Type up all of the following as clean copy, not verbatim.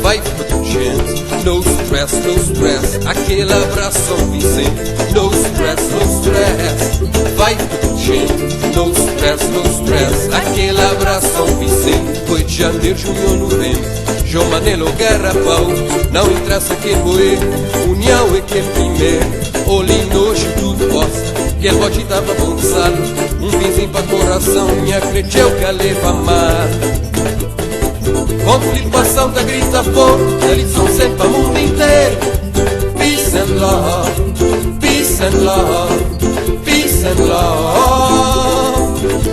vai put chance. No stress, aquele abraço São Vicente. No stress, vai put chance. No stress, aquele abraço São Vicente. Foi de janeiro, junho, novembro, João Manelo, Guerra, Pau. Não interessa quem foi, união é quem primeiro. Olho nojo, tudo posta. Que ele pode dar pra avançar. Um vinzinho pra coração, minha creteu que a leva mal. Conflituação da grita fora, eles são sempre o mundo inteiro. Peace and love, peace and love, peace and love.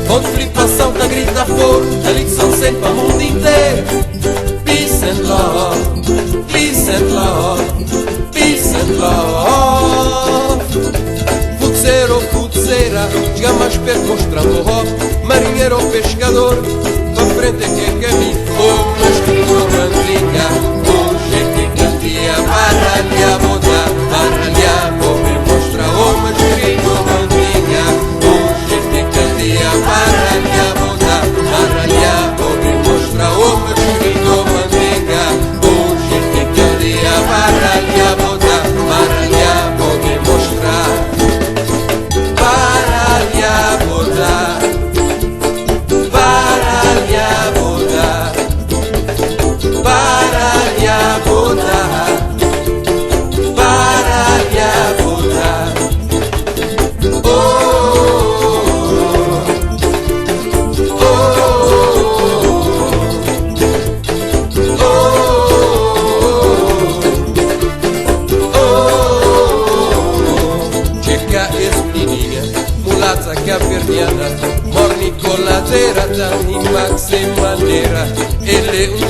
Conflituação da grita fora, eles são sempre o mundo inteiro. Peace and love, peace and love, peace and love. Futzeiro ou futzeira, jamais perto mostrando o rock. Marinheiro ou pescador, pra frente é que é caminho. Oh, mas que romantica, hoje que cantia, baralha, boda, baralha, vou me mostrar. Oh, mas que romantica, hoje que cantia, baralha, boda, baralha, vou me mostrar. Oh, mas que romantica, hoje que cantia, baralha, boda, baralha, vou me mostrar. Baralha, boda. Morni con la terra da in max in maniera e le un